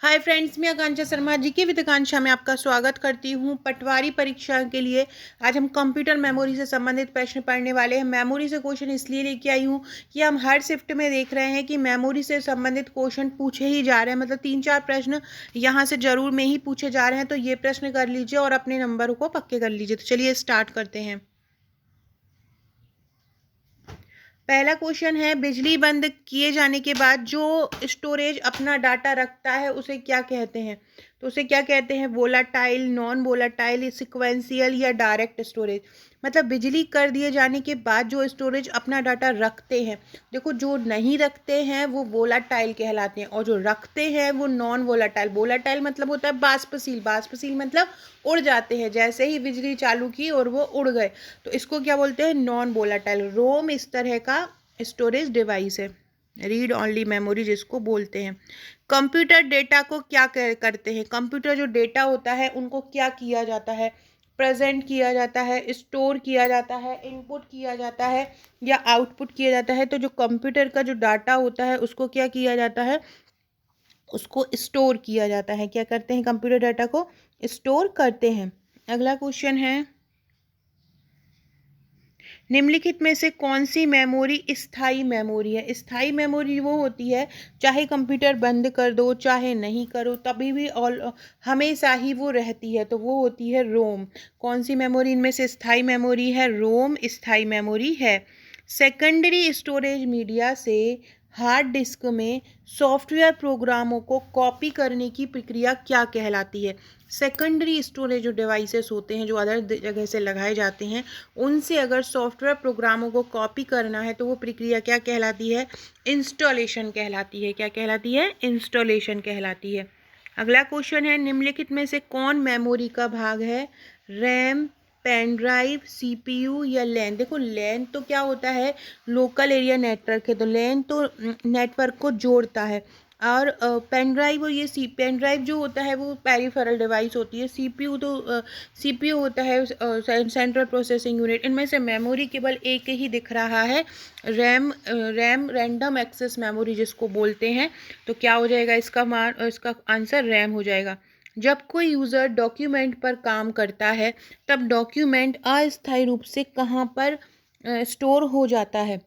Hi friends, मैं आकांक्षा शर्मा जी के with आकांक्षा में आपका स्वागत करती हूँ। पटवारी परीक्षा के लिए आज हम कंप्यूटर मेमोरी से संबंधित प्रश्न पढ़ने वाले हैं। मेमोरी से क्वेश्चन इसलिए लेके आई हूँ कि हम हर शिफ्ट में देख रहे हैं कि मेमोरी से संबंधित क्वेश्चन पूछे ही जा रहे हैं, मतलब 3-4 प्रश्न यहाँ से जरूर में ही पूछे जा रहे हैं। तो ये प्रश्न कर लीजिए और अपने नंबर को पक्के कर लीजिए। तो चलिए स्टार्ट करते हैं। पहला क्वेश्चन है, बिजली बंद किए जाने के बाद जो स्टोरेज अपना डाटा रखता है उसे क्या कहते हैं? तो उसे क्या कहते हैं? वोलाटाइल, नॉन वोलाटाइल, सिक्वेंशियल या डायरेक्ट स्टोरेज। मतलब बिजली कर दिए जाने के बाद जो स्टोरेज अपना डाटा रखते हैं, देखो जो नहीं रखते हैं वो वोलाटाइल कहलाते हैं और जो रखते हैं वो नॉन वोलाटाइल। वोलाटाइल मतलब होता है बाष्पशील, बाष्पशील मतलब उड़ जाते हैं, जैसे ही बिजली चालू की और वो उड़ गए, तो इसको क्या बोलते हैं? Non volatile. रोम इस तरह का स्टोरेज डिवाइस है, रीड ऑनली मेमोरी जिसको बोलते हैं। कंप्यूटर डेटा को क्या करते हैं? कंप्यूटर जो डेटा होता है उनको क्या किया जाता है? प्रेजेंट किया जाता है, स्टोर किया जाता है, इनपुट किया जाता है या आउटपुट किया जाता है। तो जो कंप्यूटर का जो डाटा होता है उसको क्या किया जाता है? उसको स्टोर किया जाता है। क्या करते हैं? कंप्यूटर डाटा को स्टोर करते हैं। अगला क्वेश्चन है, निम्नलिखित में से कौन सी मेमोरी स्थायी मेमोरी है? स्थायी मेमोरी वो होती है, चाहे कंप्यूटर बंद कर दो चाहे नहीं करो तभी भी ऑल हमेशा ही वो रहती है, तो वो होती है रोम। कौन सी मेमोरी इनमें से स्थायी मेमोरी है? रोम स्थायी मेमोरी है। सेकेंडरी स्टोरेज मीडिया से हार्ड डिस्क में सॉफ्टवेयर प्रोग्रामों को कॉपी करने की प्रक्रिया क्या कहलाती है? सेकेंडरी स्टोरेज जो डिवाइसेस होते हैं, जो अदर जगह से लगाए जाते हैं, उनसे अगर सॉफ्टवेयर प्रोग्रामों को कॉपी करना है तो वो प्रक्रिया क्या कहलाती है? इंस्टॉलेशन कहलाती है। क्या कहलाती है? इंस्टॉलेशन कहलाती है। अगला क्वेश्चन है, निम्नलिखित में से कौन मेमोरी का भाग है? रैम, पेन ड्राइव, सीपीयू या लैन। देखो लैन तो क्या होता है? लोकल एरिया नेटवर्क है, तो लैन तो नेटवर्क को जोड़ता है। और पेन ड्राइव और ये पेन ड्राइव जो होता है वो पेरिफेरल डिवाइस होती है। सीपीयू तो सीपीयू होता है सेंट्रल प्रोसेसिंग यूनिट। इनमें से मेमोरी केवल एक ही दिख रहा है, रैम रैंडम एक्सेस मेमोरी जिसको बोलते हैं। तो क्या हो जाएगा इसका आंसर? रैम हो जाएगा। जब कोई यूज़र डॉक्यूमेंट पर काम करता है तब डॉक्यूमेंट अस्थायी रूप से कहाँ पर स्टोर हो जाता है?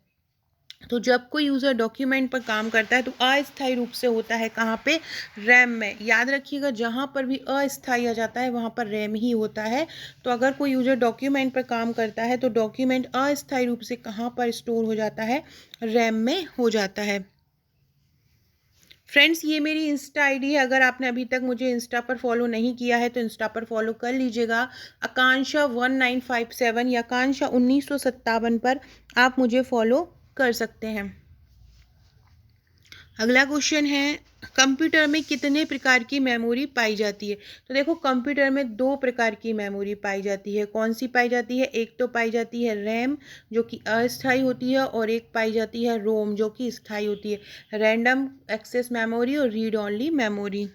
तो जब कोई यूज़र डॉक्यूमेंट पर काम करता है तो अस्थायी रूप से होता है कहाँ पे? रैम में। याद रखिएगा, जहाँ पर भी अस्थायी आ जाता है वहाँ पर रैम ही होता है। तो अगर कोई यूज़र डॉक्यूमेंट पर काम करता है तो डॉक्यूमेंट अस्थायी रूप से कहाँ पर स्टोर हो जाता है? रैम में हो जाता है। फ्रेंड्स, ये मेरी इंस्टा आईडी है। अगर आपने अभी तक मुझे इंस्टा पर फॉलो नहीं किया है तो इंस्टा पर फॉलो कर लीजिएगा। आकांक्षा 1957 या आकांक्षा 1957 पर आप मुझे फॉलो कर सकते हैं। अगला क्वेश्चन है, कंप्यूटर में कितने प्रकार की मेमोरी पाई जाती है? तो देखो कंप्यूटर में 2 प्रकार की मेमोरी पाई जाती है। कौन सी पाई जाती है? एक तो पाई जाती है रैम जो कि अस्थायी होती है और एक पाई जाती है रोम जो कि स्थायी होती है। रैंडम एक्सेस मेमोरी और रीड ओनली मेमोरी।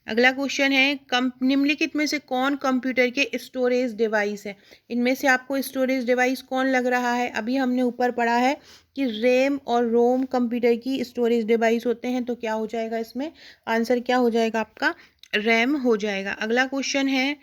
अगला क्वेश्चन है, निम्नलिखित में से कौन कंप्यूटर के स्टोरेज डिवाइस है? इनमें से आपको स्टोरेज डिवाइस कौन लग रहा है? अभी हमने ऊपर पढ़ा है कि रैम और रोम कंप्यूटर की स्टोरेज डिवाइस होते हैं। तो क्या हो जाएगा इसमें? आंसर क्या हो जाएगा आपका? रैम हो जाएगा। अगला क्वेश्चन है,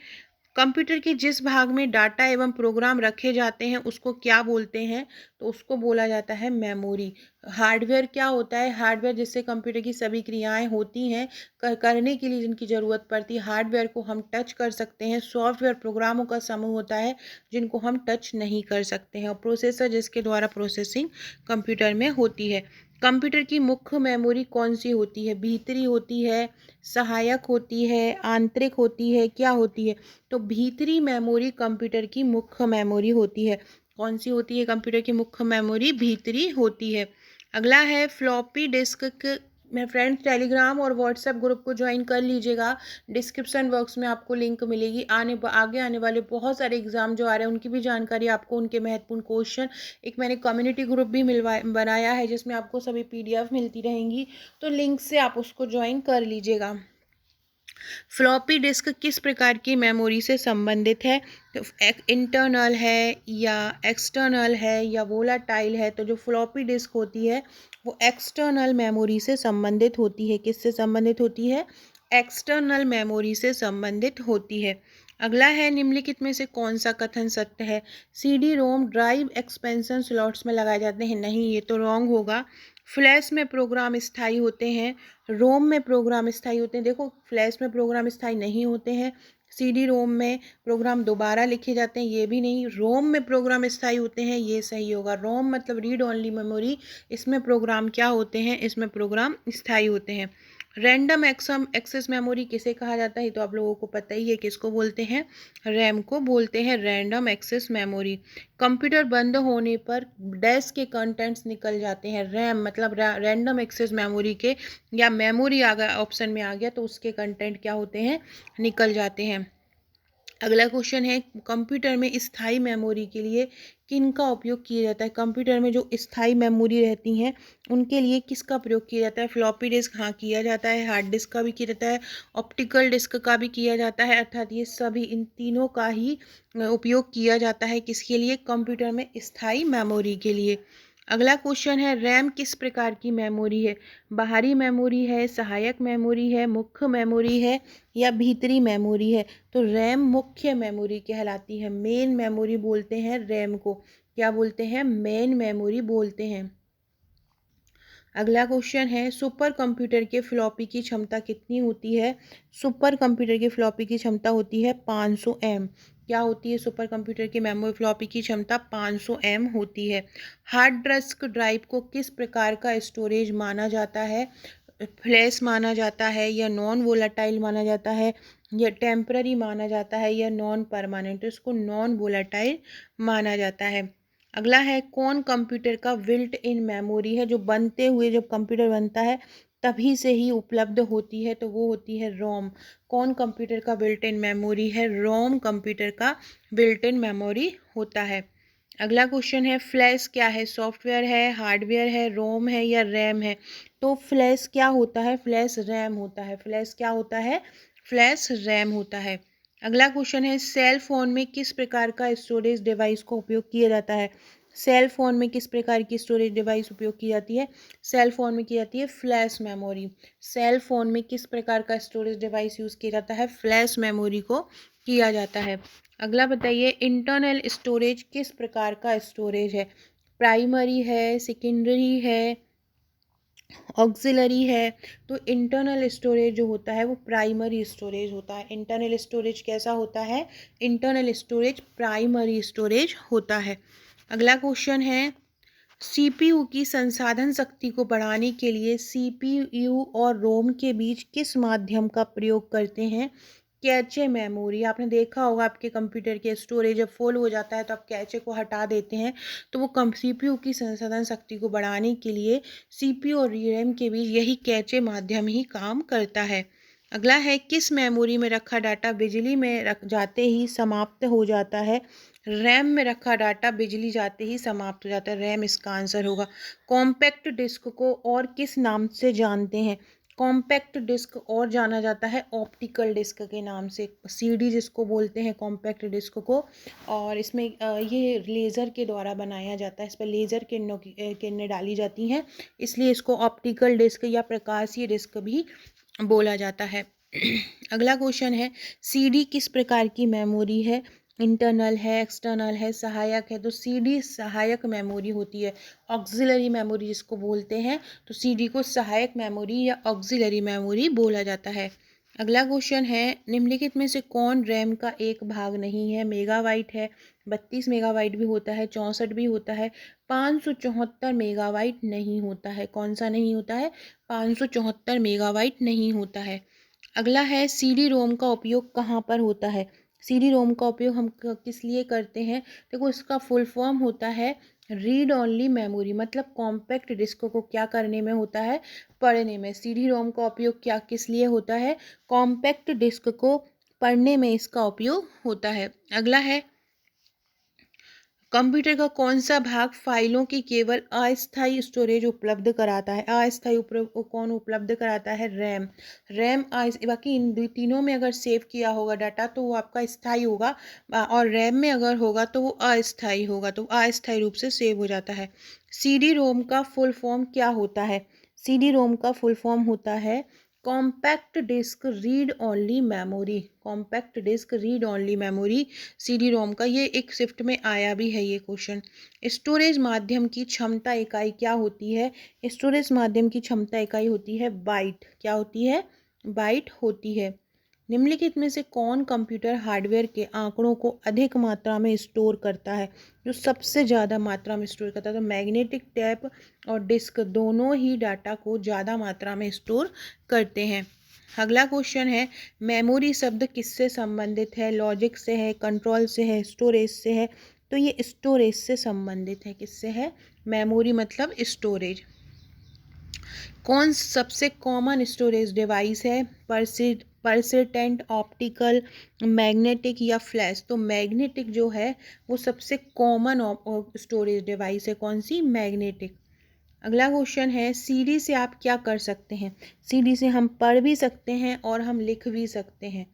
कंप्यूटर के जिस भाग में डाटा एवं प्रोग्राम रखे जाते हैं उसको क्या बोलते हैं? तो उसको बोला जाता है मेमोरी। हार्डवेयर क्या होता है? हार्डवेयर जिससे कंप्यूटर की सभी क्रियाएं होती हैं, करने के लिए जिनकी ज़रूरत पड़ती है, हार्डवेयर को हम टच कर सकते हैं। सॉफ्टवेयर प्रोग्रामों का समूह होता है जिनको हम टच नहीं कर सकते हैं। और प्रोसेसर जिसके द्वारा प्रोसेसिंग कंप्यूटर में होती है। कंप्यूटर की मुख्य मेमोरी कौन सी होती है? भीतरी होती है, सहायक होती है, आंतरिक होती है, क्या होती है? तो भीतरी मेमोरी कंप्यूटर की मुख्य मेमोरी होती है। कौन सी होती है कंप्यूटर की मुख्य मेमोरी? भीतरी होती है। अगला है, फ्लॉपी डिस्क में फ्रेंड्स टेलीग्राम और व्हाट्सएप ग्रुप को ज्वाइन कर लीजिएगा। डिस्क्रिप्शन बॉक्स में आपको लिंक मिलेगी। आगे आने वाले बहुत सारे एग्जाम जो आ रहे हैं उनकी भी जानकारी, आपको उनके महत्वपूर्ण क्वेश्चन, एक मैंने कम्युनिटी ग्रुप भी बनाया है जिसमें आपको सभी PDF मिलती रहेंगी। तो लिंक से आप उसको ज्वाइन कर लीजिएगा। फ्लॉपी डिस्क किस प्रकार की मेमोरी से संबंधित है? तो इंटरनल है या एक्सटर्नल है या वोलाटाइल है? तो जो फ्लॉपी डिस्क होती है वो एक्सटर्नल मेमोरी से संबंधित होती है। किससे संबंधित होती है? एक्सटर्नल मेमोरी से संबंधित होती है। अगला है, निम्नलिखित में से कौन सा कथन सत्य है? CD ROM drive expansion slots में लगाए जाते हैं। नहीं, ये तो रॉन्ग होगा। फ्लैश में प्रोग्राम स्थायी होते हैं, रोम में प्रोग्राम स्थायी होते हैं। देखो, फ्लैश में प्रोग्राम स्थायी नहीं होते हैं, सीडी रोम में प्रोग्राम दोबारा लिखे जाते हैं, ये भी नहीं। रोम में प्रोग्राम स्थायी होते हैं, ये सही होगा। रोम मतलब रीड ओनली मेमोरी, इसमें प्रोग्राम क्या होते हैं? इसमें प्रोग्राम स्थायी होते हैं। रैंडम एक्सेस मेमोरी किसे कहा जाता है? तो आप लोगों को पता ही है, किसको बोलते हैं? रैम को बोलते हैं, रैंडम एक्सेस मेमोरी। कंप्यूटर बंद होने पर डैश के कंटेंट्स निकल जाते हैं। रैम मतलब रैंडम एक्सेस मेमोरी के, या मेमोरी आ गया ऑप्शन में आ गया तो उसके कंटेंट क्या होते हैं? निकल जाते हैं। अगला क्वेश्चन है, कंप्यूटर में स्थायी मेमोरी के लिए किन का उपयोग किया जाता है? कंप्यूटर में जो स्थायी मेमोरी रहती हैं उनके लिए किसका प्रयोग किया जाता है? फ्लॉपी डिस्क, हाँ किया जाता है। हार्ड डिस्क का भी किया जाता है, ऑप्टिकल डिस्क का भी किया जाता है। अर्थात ये सभी, इन तीनों का ही उपयोग किया जाता है। किसके लिए? कंप्यूटर में स्थायी मेमोरी के लिए। अगला क्वेश्चन है, रैम किस प्रकार की मेमोरी है? बाहरी मेमोरी है, सहायक मेमोरी है, मुख्य मेमोरी है या भीतरी मेमोरी है? तो रैम मुख्य मेमोरी कहलाती है। मेन मेमोरी बोलते हैं रैम को। क्या बोलते हैं? मेन मेमोरी बोलते हैं। अगला क्वेश्चन है, सुपर कंप्यूटर के फ्लॉपी की क्षमता कितनी होती है? सुपर कंप्यूटर की फ्लॉपी की क्षमता होती है 500 एम। क्या होती है सुपर कंप्यूटर की मेमोरी फ्लॉपी की क्षमता? 500 एम होती है। हार्ड डिस्क ड्राइव को किस प्रकार का स्टोरेज माना जाता है? फ्लैश माना जाता है या नॉन वोलाटाइल माना जाता है या टेम्पररी माना जाता है या नॉन परमानेंट? तो इसको नॉन वोलाटाइल माना जाता है। अगला है, कौन कंप्यूटर का बिल्ट इन मेमोरी है? जो बनते हुए, जब कंप्यूटर बनता है तभी से ही उपलब्ध होती है, तो वो होती है रोम। कौन कंप्यूटर का बिल्ट इन मेमोरी है? रोम कंप्यूटर का बिल्ट इन मेमोरी होता है। अगला क्वेश्चन है, फ्लैश क्या है? सॉफ्टवेयर है, हार्डवेयर है, रोम है या रैम है? तो फ्लैश क्या होता है? फ्लैश रैम होता है। फ्लैश क्या होता है? फ्लैश रैम होता है। अगला क्वेश्चन है, सेल फोन में किस प्रकार का स्टोरेज डिवाइस को उपयोग किया जाता है? सेल फोन में किस प्रकार की स्टोरेज डिवाइस उपयोग की जाती है? सेल फोन में की जाती है फ्लैश मेमोरी। सेल फोन में किस प्रकार का स्टोरेज डिवाइस यूज़ किया जाता है? फ्लैश मेमोरी को किया जाता है। अगला बताइए, इंटरनल स्टोरेज किस प्रकार का स्टोरेज है? प्राइमरी है, सेकेंडरी है, ऑक्सिलरी है? तो इंटरनल स्टोरेज जो होता है वो प्राइमरी स्टोरेज होता है। इंटरनल स्टोरेज कैसा होता है? इंटरनल स्टोरेज प्राइमरी स्टोरेज होता है। अगला क्वेश्चन है, सीपीयू की संसाधन शक्ति को बढ़ाने के लिए सीपीयू और रोम के बीच किस माध्यम का प्रयोग करते हैं? Cache memory. आपने देखा होगा आपके कंप्यूटर के स्टोरेज जब फुल हो जाता है तो आप कैचे को हटा देते हैं, तो वो सीपीयू की संसाधन शक्ति को बढ़ाने के लिए सीपीयू और रैम के बीच यही कैचे माध्यम ही काम करता है। अगला है, किस मेमोरी में रखा डाटा बिजली में रख जाते ही समाप्त हो जाता है? रैम में रखा डाटा बिजली जाते ही समाप्त हो जाता है। रैम इसका आंसर होगा। कॉम्पैक्ट डिस्क को और किस नाम से जानते हैं? कॉम्पैक्ट डिस्क और जाना जाता है ऑप्टिकल डिस्क के नाम से। सीडी जिसको बोलते हैं कॉम्पैक्ट डिस्क को, और इसमें ये लेज़र के द्वारा बनाया जाता है। इस पर लेज़र किरणें डाली जाती हैं, इसलिए इसको ऑप्टिकल डिस्क या प्रकाशीय डिस्क भी बोला जाता है। अगला क्वेश्चन है, सीडी किस प्रकार की मेमोरी है? इंटरनल है, एक्सटर्नल है, सहायक है? तो सीडी सहायक मेमोरी होती है। ऑक्सिलरी मेमोरी जिसको बोलते हैं, तो सीडी को सहायक मेमोरी या ऑक्सिलरी मेमोरी बोला जाता है। अगला क्वेश्चन है, निम्नलिखित में से कौन रैम का एक भाग नहीं है? मेगाबाइट है, 32 मेगाबाइट भी होता है, 64 भी होता है, 574 मेगाबाइट नहीं होता है। कौन सा नहीं होता है? 574 मेगाबाइट नहीं होता है। अगला है, सीडी रोम का उपयोग कहाँ पर होता है? सीडी रोम का उपयोग हम किस लिए करते हैं? देखो, इसका फुल फॉर्म होता है रीड ओनली मेमोरी, मतलब कॉम्पैक्ट डिस्क को क्या करने में होता है? पढ़ने में। सीडी रोम का उपयोग क्या किस लिए होता है? कॉम्पैक्ट डिस्क को पढ़ने में इसका उपयोग होता है। अगला है, कंप्यूटर का कौन सा भाग फाइलों की केवल अस्थायी स्टोरेज उपलब्ध कराता है? कौन उपलब्ध कराता है? रैम। बाकी इन तीनों में अगर सेव किया होगा डाटा तो वो आपका स्थायी होगा, और रैम में अगर होगा तो वो अस्थायी होगा, तो अस्थायी रूप से सेव हो जाता है। सीडी रोम का फुल फॉर्म क्या होता है? सीडी रोम का फुल फॉर्म होता है compact disc read only memory. Compact disc read only memory CD ROM का, ये एक शिफ्ट में आया भी है ये क्वेश्चन। स्टोरेज माध्यम की क्षमता इकाई क्या होती है? स्टोरेज माध्यम की क्षमता इकाई होती है बाइट। क्या होती है? बाइट होती है। निम्नलिखित में से कौन कंप्यूटर हार्डवेयर के आंकड़ों को अधिक मात्रा में स्टोर करता है? जो सबसे ज़्यादा मात्रा में स्टोर करता है, तो मैग्नेटिक टेप और डिस्क दोनों ही डाटा को ज़्यादा मात्रा में स्टोर करते हैं। अगला क्वेश्चन है, मेमोरी शब्द किससे संबंधित है? लॉजिक से है, कंट्रोल से है, स्टोरेज से है? तो ये स्टोरेज से संबंधित है। किससे है? मेमोरी मतलब स्टोरेज। कौन सबसे कॉमन स्टोरेज डिवाइस है? परसिस्टेंट, ऑप्टिकल, मैग्नेटिक या फ्लैश? तो मैग्नेटिक जो है वो सबसे कॉमन स्टोरेज डिवाइस है। कौन सी? मैग्नेटिक। अगला क्वेश्चन है, सीडी से आप क्या कर सकते हैं? सीडी से हम पढ़ भी सकते हैं और हम लिख भी सकते हैं।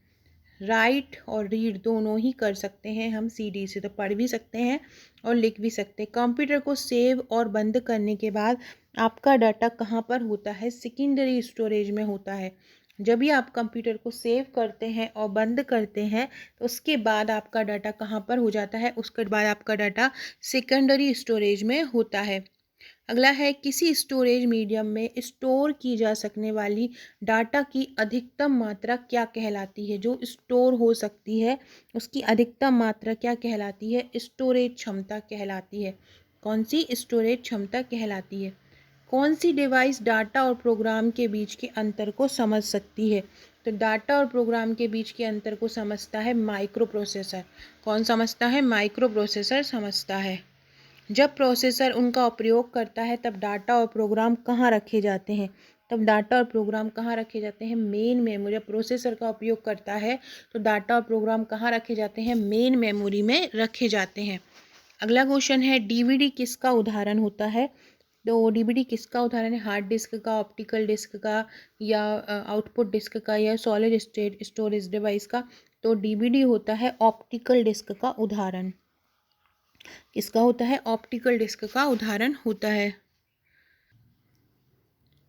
राइट और रीड दोनों ही कर सकते हैं हम सीडी से, तो पढ़ भी सकते हैं और लिख भी सकते हैं। कंप्यूटर को सेव और बंद करने के बाद आपका डाटा कहाँ पर होता है? सेकेंडरी स्टोरेज में होता है। जब भी आप कंप्यूटर को सेव करते हैं और बंद करते हैं तो उसके बाद आपका डाटा कहाँ पर हो जाता है? उसके बाद आपका डाटा सेकेंडरी स्टोरेज में होता है। अगला है, किसी स्टोरेज मीडियम में स्टोर की जा सकने वाली डाटा की अधिकतम मात्रा क्या कहलाती है? जो स्टोर हो सकती है उसकी अधिकतम मात्रा क्या कहलाती है? स्टोरेज क्षमता कहलाती है। कौन सी? स्टोरेज क्षमता कहलाती है। कौन सी डिवाइस डाटा और प्रोग्राम के बीच के अंतर को समझ सकती है? तो डाटा और प्रोग्राम के बीच के अंतर को समझता है माइक्रो प्रोसेसर। कौन समझता है? माइक्रो प्रोसेसर समझता है। जब प्रोसेसर उनका प्रयोग करता है तब डाटा और प्रोग्राम कहाँ रखे जाते हैं? तब डाटा और प्रोग्राम कहाँ रखे जाते हैं? Main memory. जब प्रोसेसर का उपयोग करता है तो डाटा और प्रोग्राम कहाँ रखे जाते हैं? मेन मेमोरी में रखे जाते हैं। अगला क्वेश्चन है, डीवीडी किसका उदाहरण होता है? तो डीवीडी किसका उदाहरण है? हार्ड डिस्क का, ऑप्टिकल डिस्क का, या आउटपुट डिस्क का, या सॉलिड स्टेट स्टोरेज डिवाइस का? तो डीवीडी होता है ऑप्टिकल डिस्क का उदाहरण। किसका होता है? ऑप्टिकल डिस्क का उदाहरण होता है।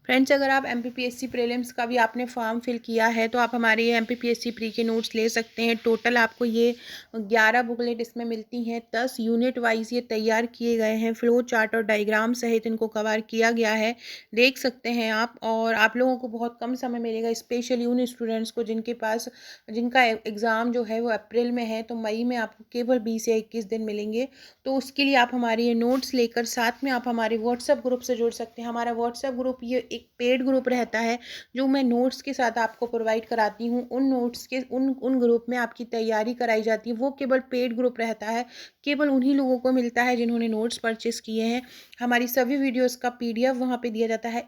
फ्रेंड्स, अगर आप एमपीपीएससी प्रीलिम्स का भी आपने फॉर्म फिल किया है तो आप हमारे ये एमपीपीएससी प्री के नोट्स ले सकते हैं। टोटल आपको ये 11 बुकलेट इसमें मिलती हैं। 10 यूनिट वाइज ये तैयार किए गए हैं। फ्लो चार्ट और डायग्राम सहित इनको कवर किया गया है, देख सकते हैं आप। और आप लोगों को बहुत कम समय मिलेगा, स्पेशली उन स्टूडेंट्स को जिनका एग्ज़ाम जो है वो अप्रैल में है, तो मई में आपको केवल 20 या 21 दिन मिलेंगे। तो उसके लिए आप हमारे ये नोट्स लेकर साथ में आप हमारे व्हाट्सएप ग्रुप से जुड़ सकते हैं। हमारा व्हाट्सएप ग्रुप ये एक पेड ग्रुप रहता है जो मैं नोट्स के साथ आपको प्रोवाइड कराती हूँ। उन नोट्स के उन ग्रुप में आपकी तैयारी कराई जाती है। वो केवल पेड ग्रुप रहता है, केवल उन्हीं लोगों को मिलता है जिन्होंने नोट्स परचेस किए हैं। हमारी सभी वीडियोस का पीडीएफ वहाँ पे दिया जाता है।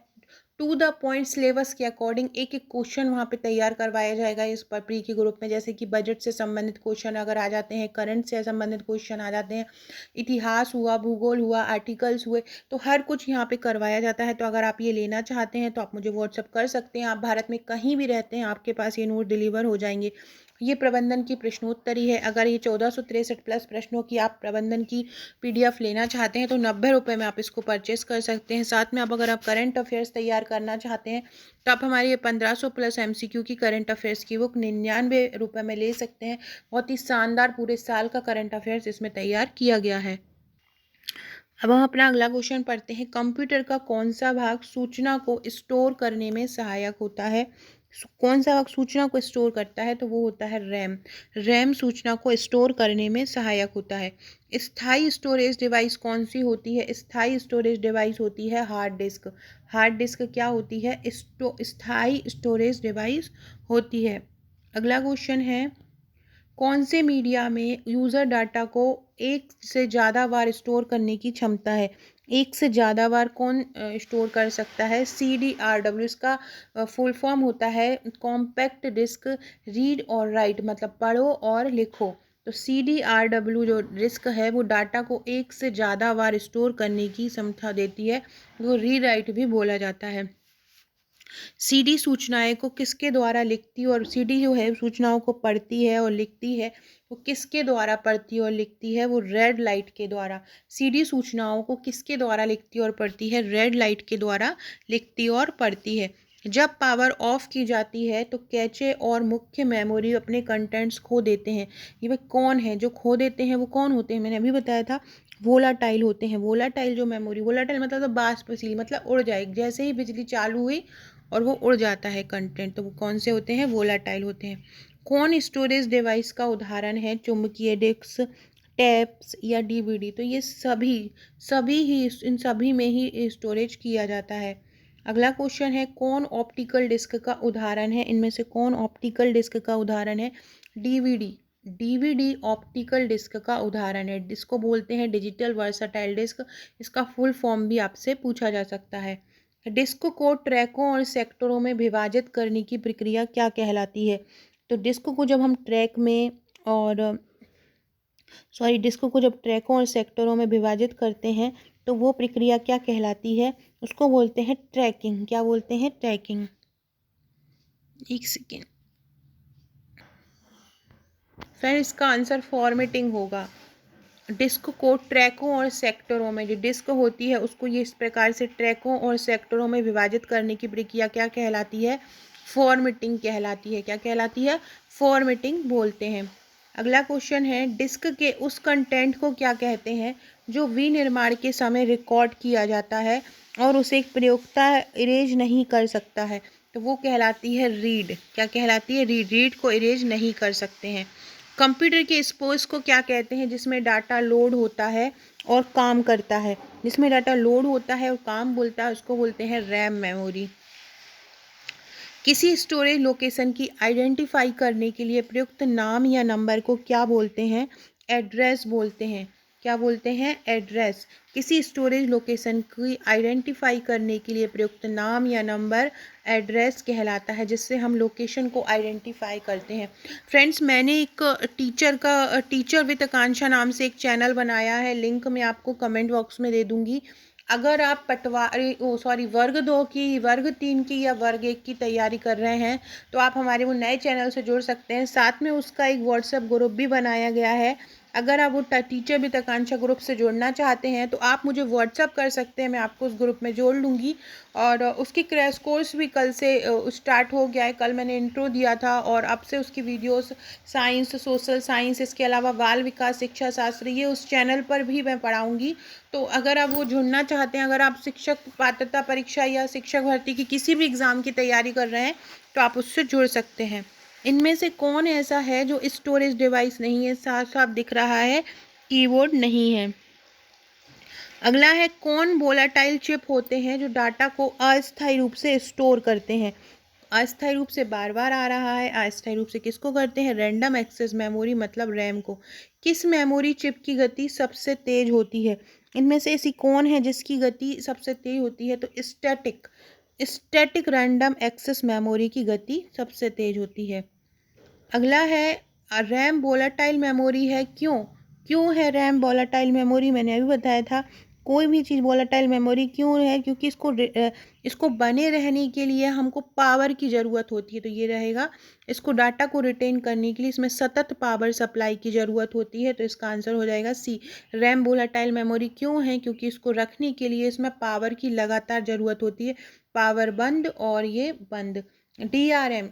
टू द पॉइंट सिलेबस के अकॉर्डिंग एक एक क्वेश्चन वहाँ पे तैयार करवाया जाएगा इस पर प्री के ग्रुप में। जैसे कि बजट से संबंधित क्वेश्चन अगर आ जाते हैं, करंट से संबंधित क्वेश्चन आ जाते हैं, इतिहास हुआ, भूगोल हुआ, आर्टिकल्स हुए, तो हर कुछ यहाँ पे करवाया जाता है। तो अगर आप ये लेना चाहते हैं तो आप मुझे व्हाट्सअप कर सकते हैं। आप भारत में कहीं भी रहते हैं आपके पास ये नोट डिलीवर हो जाएंगे। ये प्रबंधन की प्रश्नोत्तरी है। अगर ये 1463 प्लस प्रश्नों की आप प्रबंधन की पीडीएफ लेना चाहते हैं तो 90 रुपये में आप इसको परचेस कर सकते हैं। साथ में अगर आप करंट अफेयर्स तैयार करना चाहते हैं तो आप हमारे ये 1500 प्लस एमसीक्यू की करंट अफेयर्स की बुक 99 रुपये में ले सकते हैं। बहुत ही शानदार पूरे साल का करंट अफेयर्स इसमें तैयार किया गया है। अब हम अपना अगला क्वेश्चन पढ़ते हैं। कंप्यूटर का कौन सा भाग सूचना को स्टोर करने में सहायक होता है? कौन सा भाग सूचना को स्टोर करता है? तो वो होता है रैम। रैम सूचना को स्टोर करने में सहायक होता है। स्थायी स्टोरेज डिवाइस कौन सी होती है? स्थायी स्टोरेज डिवाइस होती है हार्ड डिस्क। हार्ड डिस्क क्या होती है? स्थायी स्टोरेज डिवाइस होती है। अगला क्वेश्चन है, कौन से मीडिया में यूज़र डाटा को एक से ज़्यादा बार स्टोर करने की क्षमता है? एक से ज़्यादा बार कौन स्टोर कर सकता है? CDRW, इसका फुल फॉर्म होता है कॉम्पैक्ट डिस्क रीड और राइट, मतलब पढ़ो और लिखो। तो तो CDRW जो डिस्क है वो डाटा को एक से ज़्यादा बार स्टोर करने की क्षमता देती है, वो रीराइट भी बोला जाता है। CD सूचनाएं को किसके द्वारा लिखती है, और CD जो है सूचनाओं को पढ़ती है और लिखती है, वो किसके द्वारा पढ़ती है और लिखती है, वो रेड लाइट के द्वारा। CD सूचनाओं को किसके द्वारा लिखती है और पढ़ती है, रेड लाइट के द्वारा लिखती और पढ़ती है। जब पावर ऑफ की जाती है तो कैचे और मुख्य मेमोरी अपने कंटेंट्स खो देते हैं। ये भाई कौन है जो खो देते हैं, वो कौन होते हैं, मैंने अभी बताया था, वोलाटाइल होते हैं। वोलाटाइल जो मेमोरी, वोलाटाइल मतलब तो बाष्पशील, मतलब उड़ जाए, जैसे ही बिजली चालू हुई और वो उड़ जाता है कंटेंट, तो वो कौन से होते हैं, वोलाटाइल होते हैं। कौन स्टोरेज डिवाइस का उदाहरण है, चुंबकीय डिस्क, टैप्स या DVD? तो ये सभी सभी ही, इन सभी में ही स्टोरेज किया जाता है। अगला क्वेश्चन है, कौन ऑप्टिकल डिस्क का उदाहरण है, इनमें से कौन ऑप्टिकल डिस्क का उदाहरण है, DVD। DVD ऑप्टिकल डिस्क का उदाहरण है, जिसको बोलते हैं डिजिटल वर्सटाइल डिस्क। इसका फुल फॉर्म भी आपसे पूछा जा सकता है। डिस्क को ट्रैकों और सेक्टरों में विभाजित करने की प्रक्रिया क्या कहलाती है? तो डिस्क को जब हम ट्रैक में और डिस्क को जब ट्रैकों और सेक्टरों में विभाजित करते हैं तो वो प्रक्रिया क्या कहलाती है? उसको बोलते हैं ट्रैकिंग। क्या बोलते हैं? ट्रैकिंग। एक सेकेंड फ्रेंड, इसका आंसर फॉर्मेटिंग होगा। डिस्क को ट्रैकों और सेक्टरों में, जो डिस्क होती है उसको ये इस प्रकार से ट्रैकों और सेक्टरों में विभाजित करने की प्रक्रिया क्या कहलाती है? फॉर्मेटिंग कहलाती है। क्या कहलाती है? फॉर्मेटिंग बोलते हैं। अगला क्वेश्चन है, डिस्क के उस कंटेंट को क्या कहते हैं जो विनिर्माण के समय रिकॉर्ड किया जाता है और उसे एक प्रयोक्ता इरेज नहीं कर सकता है? तो वो कहलाती है रीड। क्या कहलाती है? रीड। रीड को इरेज नहीं कर सकते हैं। कंप्यूटर के स्पेस को क्या कहते हैं जिसमें डाटा लोड होता है और काम करता है? जिसमें डाटा लोड होता है और काम बोलता है उसको बोलते हैं रैम मेमोरी। किसी स्टोरेज लोकेशन की आइडेंटिफाई करने के लिए प्रयुक्त नाम या नंबर को क्या बोलते हैं? एड्रेस बोलते हैं। क्या बोलते हैं? एड्रेस। किसी स्टोरेज लोकेशन की आइडेंटिफाई करने के लिए प्रयुक्त नाम या नंबर एड्रेस कहलाता है, जिससे हम लोकेशन को आइडेंटिफाई करते हैं। फ्रेंड्स, मैंने एक टीचर विद आकांक्षा नाम से एक चैनल बनाया है, लिंक मैं आपको कमेंट बॉक्स में दे दूंगी। अगर आप वर्ग 2 की, वर्ग 3 की या वर्ग 1 की तैयारी कर रहे हैं तो आप हमारे वो नए चैनल से जुड़ सकते हैं। साथ में उसका एक व्हाट्सएप ग्रुप भी बनाया गया है। अगर आप वो टीचर विद आकांक्षा ग्रुप से जुड़ना चाहते हैं तो आप मुझे व्हाट्सएप कर सकते हैं, मैं आपको उस ग्रुप में जोड़ लूँगी। और उसकी क्रैश कोर्स भी कल से स्टार्ट हो गया है। कल मैंने इंट्रो दिया था और अब से उसकी वीडियोस साइंस, सोशल साइंस, इसके अलावा बाल विकास, शिक्षा शास्त्र, ये उस चैनल पर भी मैं पढ़ाऊँगी। तो अगर आप वो जुड़ना चाहते हैं, अगर आप शिक्षक पात्रता परीक्षा या शिक्षक भर्ती की किसी भी एग्ज़ाम की तैयारी कर रहे हैं तो आप उससे जुड़ सकते हैं। इनमें से कौन ऐसा है जो स्टोरेज डिवाइस नहीं है? साफ साफ दिख रहा है, कीबोर्ड नहीं है। अगला है, कौन वोलेटाइल चिप होते हैं जो डाटा को अस्थायी रूप से स्टोर करते हैं? अस्थायी रूप से बार बार आ रहा है, अस्थायी रूप से किसको करते हैं? रैंडम एक्सेस मेमोरी मतलब रैम को। किस मेमोरी चिप की गति सबसे तेज होती है? इनमें से ऐसी कौन है जिसकी गति सबसे तेज होती है? तो स्टैटिक रैंडम एक्सेस मेमोरी की गति सबसे तेज होती है। अगला है, रैम वोलेटाइल मेमोरी है, क्यों है रैम वोलेटाइल मेमोरी? मैंने अभी बताया था, कोई भी चीज़ वोलेटाइल मेमोरी क्यों है? क्योंकि इसको बने रहने के लिए हमको पावर की ज़रूरत होती है। तो ये रहेगा, इसको डाटा को रिटेन करने के लिए इसमें सतत पावर सप्लाई की ज़रूरत होती है। तो इसका आंसर हो जाएगा C। रैम वोलेटाइल मेमोरी क्यों है? क्योंकि इसको रखने के लिए इसमें पावर की लगातार ज़रूरत होती है, पावर बंद और ये बंद। DRM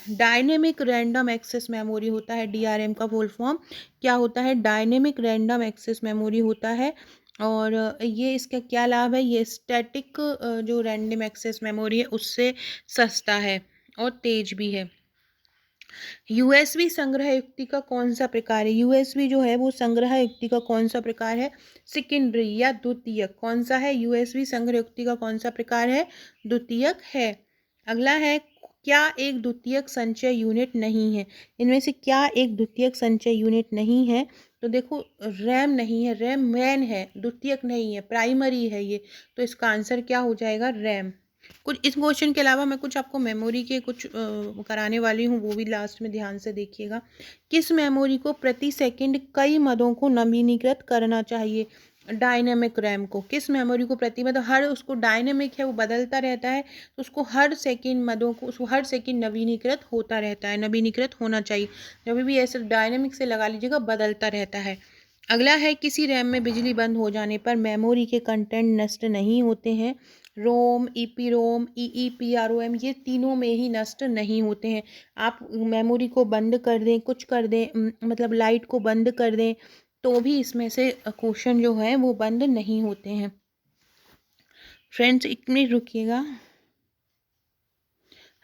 dynamic random access memory होता है। DRM का फुल फॉर्म क्या होता है? डायनेमिक रैंडम एक्सेस मेमोरी होता है। और ये इसका क्या लाभ है? ये स्टैटिक जो रैंडम एक्सेस मेमोरी है उससे सस्ता है और तेज भी है। USB संग्रह युक्ति का कौन सा प्रकार है? USB जो है वो संग्रह युक्ति का कौन सा प्रकार है? सेकेंडरी या द्वितीयक? कौन सा है? USB संग्रह युक्ति का कौन सा प्रकार है? द्वितीयक है। अगला है, क्या एक द्वितीयक संचय यूनिट नहीं है? इनमें से क्या एक द्वितीयक संचय यूनिट नहीं है? तो देखो, रैम नहीं है, रैम मैन है, द्वितीयक नहीं है, प्राइमरी है ये। तो इसका आंसर क्या हो जाएगा? रैम। कुछ इस क्वेश्चन के अलावा मैं कुछ आपको मेमोरी के कुछ कराने वाली हूँ, वो भी लास्ट में ध्यान से देखिएगा। किस मेमोरी को प्रति सेकंड कई मदों को नवीनीकृत करना चाहिए? डायनेमिक रैम को। किस मेमोरी को प्रति मतलब हर उसको डायनेमिक है, वो बदलता रहता है, तो उसको हर सेकंड मदों को उसको हर सेकंड नवीनीकृत होता रहता है, नवीनीकृत होना चाहिए। जब भी ऐसे डायनेमिक से लगा लीजिएगा, बदलता रहता है। अगला है किसी रैम में बिजली बंद हो जाने पर मेमोरी के कंटेंट नष्ट नहीं होते हैं। रोम, ईपीरोम, ईईपीआरओएम ये तीनों में ही नष्ट नहीं होते हैं। आप मेमोरी को बंद कर दें, कुछ कर दें, मतलब लाइट को बंद कर दें, तो भी इसमें से क्वेश्चन जो है वो बंद नहीं होते हैं। फ्रेंड्स, एक मिनट रुकिएगा।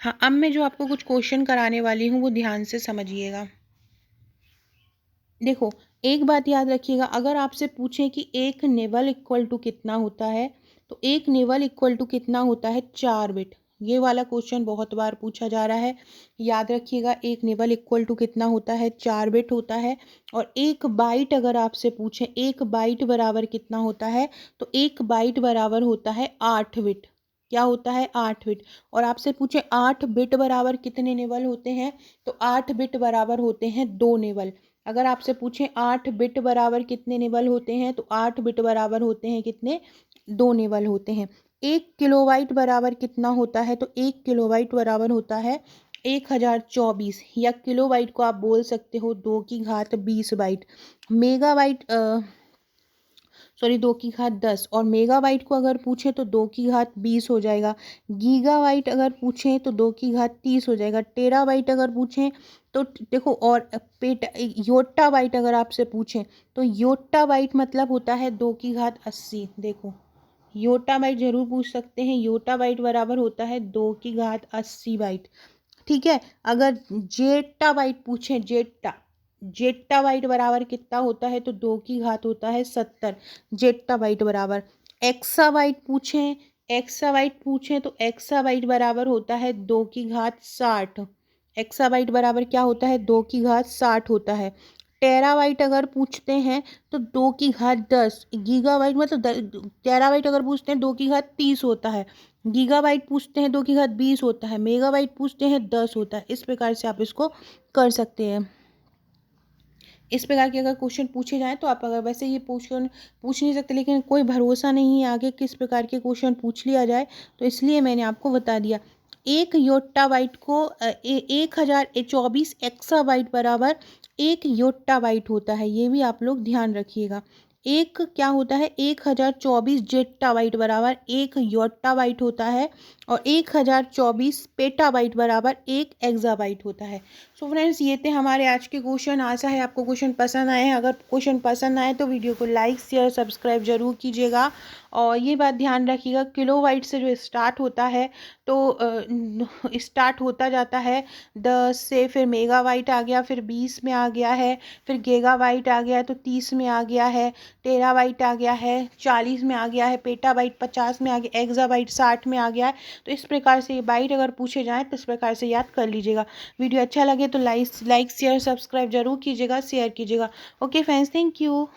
हाँ, अब मैं जो आपको कुछ क्वेश्चन कराने वाली हूँ वो ध्यान से समझिएगा। देखो, एक बात याद रखिएगा, अगर आपसे पूछें कि एक नेवल इक्वल टू कितना होता है, तो एक नेवल इक्वल टू कितना होता है? 4 बिट। ये वाला क्वेश्चन बहुत बार पूछा जा रहा है, याद रखिएगा। एक नेवल इक्वल टू कितना होता है? 4 बिट होता है। और एक बाइट अगर आपसे पूछें एक बाइट बराबर कितना होता है, तो एक बाइट बराबर होता है 8 बिट। क्या होता है? 8 बिट। और आपसे पूछे 8 बिट बराबर कितने नेवल होते हैं, तो 8 बिट बराबर होते हैं 2 नेवल। अगर आपसे पूछें 8 बिट बराबर कितने नेवल होते हैं, तो 8 बिट बराबर होते हैं कितने? 2 नेवल होते हैं। 1 किलोबाइट बराबर कितना होता है, तो 1 किलोबाइट बराबर होता है 1024, या किलोबाइट को आप बोल सकते हो 2 की घात 20 बाइट। मेगाबाइट सॉरी 2 की घात 10, और मेगाबाइट को अगर पूछे तो 2 की घात 20 हो जाएगा। गीगाबाइट अगर पूछें तो 2 की घात 30 हो जाएगा। टेराबाइट अगर पूछें तो देखो, और योट्टा बाइट अगर आपसे पूछें तो योट्टा बाइट मतलब होता है 2 की घात 80। देखो, योट्टा बाइट जरूर पूछ सकते हैं, योट्टा बाइट बराबर होता है 2 की घात 80 बाइट। ठीक है। अगर जेट्टा बाइट पूछें, जेट्टा बाइट बराबर कितना होता है, तो 2 की घात होता है 70 जेट्टा बाइट बराबर। एक्साबाइट पूछें एक्साबाइट पूछें तो एक्साबाइट बराबर होता है 2 की घात 60। एक्साबाइट बराबर क्या होता है? 2 की घात 60 होता है। टेराबाइट अगर पूछते हैं तो 2 की घात 10। गीगाबाइट मतलब टेराबाइट अगर पूछते हैं 2 की घात 30 होता है। गीगाबाइट पूछते हैं 2 की घात 20 होता है। मेगाबाइट पूछते हैं 10 होता है। इस प्रकार से आप इसको कर सकते हैं। इस प्रकार के अगर क्वेश्चन पूछे जाएँ तो आप अगर वैसे ये क्वेश्चन पूछ नहीं सकते, लेकिन कोई भरोसा नहीं है आगे किस प्रकार के क्वेश्चन पूछ लिया जाए, तो इसलिए मैंने आपको बता दिया। एक योट्टा बाइट को 1024 एक्साबाइट बराबर 1 योट्टा बाइट होता है, ये भी आप लोग ध्यान रखिएगा। एक क्या होता है? 1024 जेट्टा बाइट बराबर 1 योट्टा बाइट होता है, और 1024 पेटाबाइट बराबर 1 एक्साबाइट होता है। सो फ्रेंड्स, ये थे हमारे आज के क्वेश्चन। आशा है आपको क्वेश्चन पसंद आए हैं। अगर क्वेश्चन पसंद आए तो वीडियो को लाइक शेयर सब्सक्राइब जरूर कीजिएगा। और ये बात ध्यान रखिएगा, किलोबाइट से जो स्टार्ट होता है, तो स्टार्ट होता जाता है 10 से, फिर मेगाबाइट आ गया, फिर 20 में आ गया है, फिर गीगाबाइट आ गया है, तो 30 में आ गया है, टेराबाइट आ गया है, 40 में आ गया है, पेटाबाइट 50 में आ गया, एक्साबाइट 60 में आ गया है। तो इस प्रकार से ये बाइट अगर पूछे जाएँ तो इस प्रकार से याद कर लीजिएगा। वीडियो अच्छा लगे तो लाइक शेयर सब्सक्राइब जरूर कीजिएगा, शेयर कीजिएगा। Okay friends, thank you.